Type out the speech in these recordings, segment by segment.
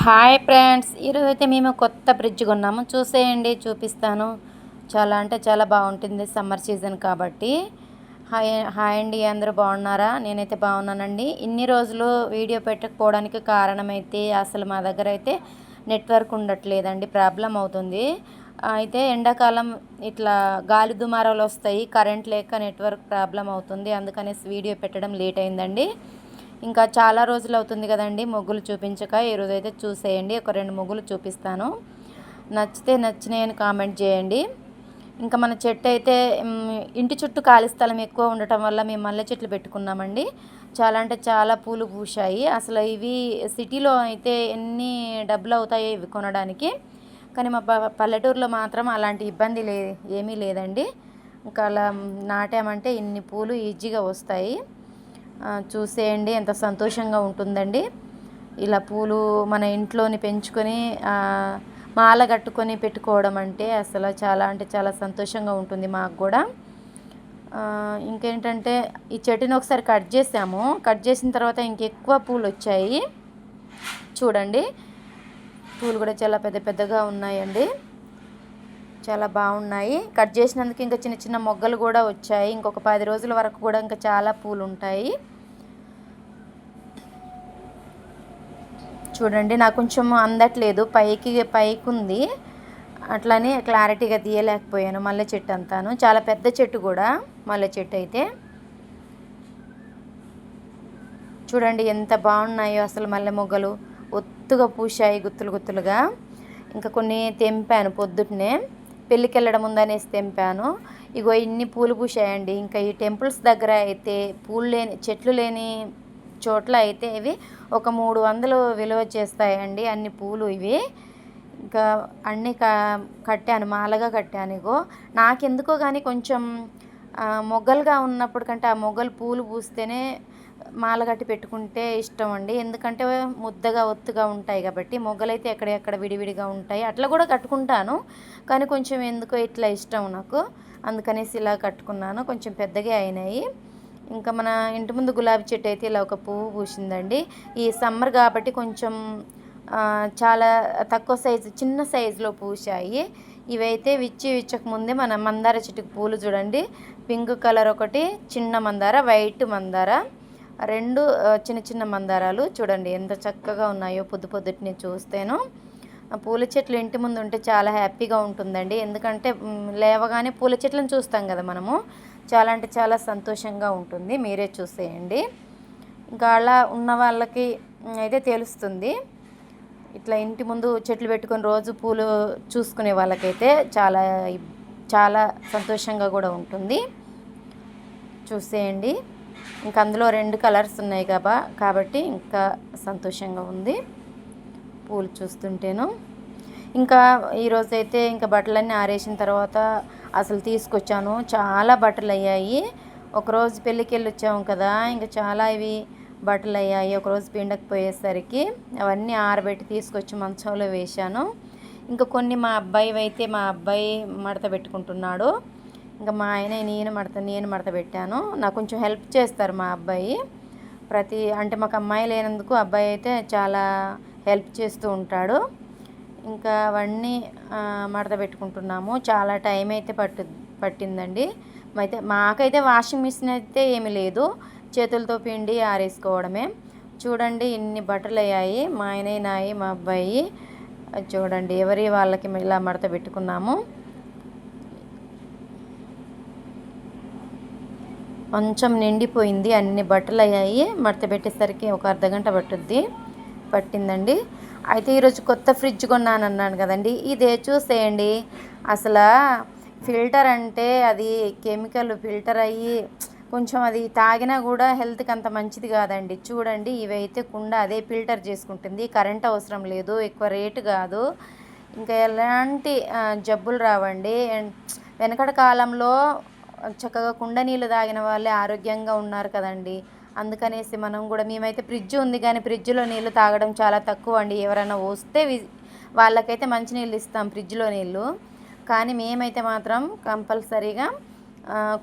Hi friends, ఈరోజు అయితే మేము కొత్త ఫ్రిడ్జ్ కొన్నాము. చూసేయండి, చూపిస్తాను. చాలా అంటే చాలా బాగుంటుంది సమ్మర్ సీజన్ కాబట్టి. హాయ్ హాయ్ అండి, అందరూ బాగున్నారా? నేనైతే బాగున్నానండి. ఇన్ని రోజులు వీడియో పెట్టకపోవడానికి కారణమైతే అసలు మా దగ్గర అయితే నెట్వర్క్ ఉండట్లేదండి, ప్రాబ్లం అవుతుంది. అయితే ఎండాకాలం ఇట్లా గాలి దుమారాలు వస్తాయి, కరెంట్ లేక నెట్వర్క్ ప్రాబ్లం అవుతుంది. అందుకనేసి వీడియో పెట్టడం లేట్ అయిందండి. ఇంకా చాలా రోజులు అవుతుంది కదండి ముగ్గులు చూపించక. ఈరోజైతే చూసేయండి, ఒక 2 ముగ్గులు చూపిస్తాను. నచ్చితే నచ్చినాయని కామెంట్ చేయండి. ఇంకా మన చెట్టు అయితే ఇంటి చుట్టూ ఖాళీ స్థలం ఎక్కువ ఉండటం వల్ల మేము మల్లె చెట్లు పెట్టుకున్నామండి. చాలా అంటే చాలా పూలు పూశాయి. అసలు ఇవి సిటీలో అయితే ఎన్ని డబ్బులు అవుతాయో ఇవి కొనడానికి, కానీ మా పల్లెటూరులో మాత్రం అలాంటి ఇబ్బంది ఏమీ లేదండి. ఇంకా అలా నాటామంటే ఇన్ని పూలు ఈజీగా వస్తాయి. చూసేయండి, ఎంత సంతోషంగా ఉంటుందండి. ఇలా పూలు మన ఇంట్లోని పెంచుకొని మాల కట్టుకొని పెట్టుకోవడం అంటే అసలు చాలా అంటే చాలా సంతోషంగా ఉంటుంది మాకు కూడా. ఇంకేంటంటే ఈ చెట్టుని ఒకసారి కట్ చేసాము. కట్ చేసిన తర్వాత ఇంకెక్కువ పూలు వచ్చాయి. చూడండి, పూలు కూడా చాలా పెద్ద పెద్దగా ఉన్నాయండి, చాలా బాగున్నాయి. కట్ చేసినందుకు ఇంకా చిన్న చిన్న మొగ్గలు కూడా వచ్చాయి. ఇంకొక 10 రోజుల వరకు కూడా ఇంకా చాలా పూలు ఉంటాయి. చూడండి, నాకు కొంచెం అందట్లేదు, పైకి ఉంది, అట్లనే క్లారిటీగా తీయలేకపోయాను. మల్లె చెట్టు అంతాను చాలా పెద్ద చెట్టు కూడా, మల్లె చెట్టు అయితే చూడండి ఎంత బాగున్నాయో అసలు. మల్లె మొగ్గలు ఒత్తుగా పూశాయి, గుత్తులు గుత్తులుగా. ఇంకా కొన్ని తెంపాను పొద్దున్నే, పెళ్ళికి వెళ్ళడం ముందనేసి తెంపాను. ఇగో ఇన్ని పూలు పూసాయండి. ఇంకా ఈ టెంపుల్స్ దగ్గర అయితే పూలు లేని చెట్లు లేని చోట్ల అయితే ఇవి ఒక 300 విలువ చేస్తాయండి, అన్ని పూలు ఇవి. ఇంకా అన్నీ కట్టాను, మాలగా కట్టాను. ఇగో నాకెందుకో కానీ కొంచెం మొగ్గలుగా ఉన్నప్పుడు కంటే ఆ మొగ్గలు పూలు పూస్తేనే మాల కట్టి పెట్టుకుంటే ఇష్టం అండి. ఎందుకంటే ముద్దగా ఒత్తుగా ఉంటాయి కాబట్టి. మొగ్గలైతే ఎక్కడెక్కడ విడివిడిగా ఉంటాయి, అట్లా కూడా కట్టుకుంటాను. కానీ కొంచెం ఎందుకో ఇట్లా ఇష్టం నాకు, అందుకనేసి ఇలా కట్టుకున్నాను. కొంచెం పెద్దగా అయినాయి. ఇంకా మన ఇంటి ముందు గులాబీ చెట్టు అయితే ఇలా ఒక పువ్వు పూసిందండి. ఈ సమ్మర్ కాబట్టి కొంచెం చాలా తక్కువ సైజు, చిన్న సైజులో పూసాయి. ఇవైతే విచ్చక ముందే మన మందార చెట్టుకు పూలు చూడండి. పింక్ కలర్ ఒకటి చిన్న మందార, వైట్ మందార, 2 చిన్న చిన్న మందారాలు చూడండి ఎంత చక్కగా ఉన్నాయో. పొద్దుటిని చూస్తేను పూల చెట్లు ఇంటి ముందు ఉంటే చాలా హ్యాపీగా ఉంటుందండి. ఎందుకంటే లేవగానే పూల చెట్లను చూస్తాం కదా మనము, చాలా అంటే చాలా సంతోషంగా ఉంటుంది. మీరే చూసేయండి. ఇంకా అలా ఉన్న వాళ్ళకి అయితే తెలుస్తుంది. ఇట్లా ఇంటి ముందు చెట్లు పెట్టుకొని రోజు పూలు చూసుకునే వాళ్ళకైతే చాలా చాలా సంతోషంగా కూడా ఉంటుంది. చూసేయండి, ఇంకా అందులో 2 కలర్స్ ఉన్నాయి కాబట్టి ఇంకా సంతోషంగా ఉంది పూలు చూస్తుంటేను. ఇంకా ఈరోజైతే ఇంకా బట్టలన్నీ ఆరేసిన తర్వాత అసలు తీసుకొచ్చాను. చాలా బట్టలు అయ్యాయి. ఒకరోజు పెళ్ళికి వెళ్ళి వచ్చాము కదా, ఇంకా చాలా ఇవి బట్టలు అయ్యాయి. ఒకరోజు పిండకపోయేసరికి అవన్నీ ఆరబెట్టి తీసుకొచ్చి మంచంలో వేశాను. ఇంకా కొన్ని మా అబ్బాయి మడత పెట్టుకుంటున్నాడు. ఇంకా మా ఆయన నేను మడత పెట్టాను. నాకు కొంచెం హెల్ప్ చేస్తారు మా అబ్బాయి. అంటే మాకు అమ్మాయి లేనందుకు అబ్బాయి అయితే చాలా హెల్ప్ చేస్తూ ఉంటాడు. ఇంకా అవన్నీ మడత పెట్టుకుంటున్నాము. చాలా టైం అయితే పట్టిందండి. మాకైతే వాషింగ్ మిషన్ అయితే ఏమీ లేదు, చేతులతో పిండి ఆరేసుకోవడమే. చూడండి ఇన్ని బట్టలు అయ్యాయి, మా ఆయన నాయి మా అబ్బాయి. చూడండి ఎవరి వాళ్ళకి ఇలా మడత పెట్టుకున్నాము. కొంచెం నిండిపోయింది, అన్ని బట్టలు అయ్యాయి. మడత పెట్టేసరికి ఒక అర్ధగంట పట్టిందండి. అయితే ఈరోజు కొత్త ఫ్రిడ్జ్ కొన్నాను అన్నాను కదండి, ఇదే చూసేయండి. అసలు ఫిల్టర్ అంటే అది కెమికల్ ఫిల్టర్ అయ్యి కొంచెం అది తాగినా కూడా హెల్త్కి అంత మంచిది కాదండి. చూడండి, ఇవైతే కుండ అదే ఫిల్టర్ చేసుకుంటుంది, కరెంట్ అవసరం లేదు, ఎక్కువ రేటు కాదు, ఇంకా ఎలాంటి జబ్బులు రావండి. వెనకటి కాలంలో చక్కగా కుండ నీళ్ళు తాగిన వాళ్ళే ఆరోగ్యంగా ఉన్నారు కదండి. అందుకనేసి మనం కూడా, మేమైతే ఫ్రిడ్జ్ ఉంది కానీ ఫ్రిడ్జ్లో నీళ్ళు తాగడం చాలా తక్కువ అండి. ఎవరైనా వస్తే వాళ్ళకైతే మంచినీళ్ళు ఇస్తాం ఫ్రిడ్జ్లో నీళ్ళు, కానీ మేమైతే మాత్రం కంపల్సరీగా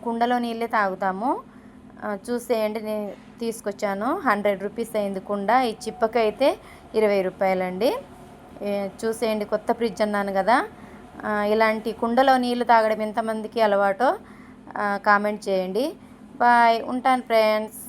కుండలో నీళ్ళే తాగుతాము. చూసేయండి, నేను తీసుకొచ్చాను, 100 రూపీస్ అయింది కుండ. ఈ చిప్పకైతే రూ. 20 చూసేయండి, కొత్త ఫ్రిడ్జ్ అన్నాను కదా. ఇలాంటి కుండలో నీళ్ళు తాగడం ఎంతమందికి అలవాటో కామెంట్ చేయండి. బాయ్, ఉంటాను ఫ్రెండ్స్.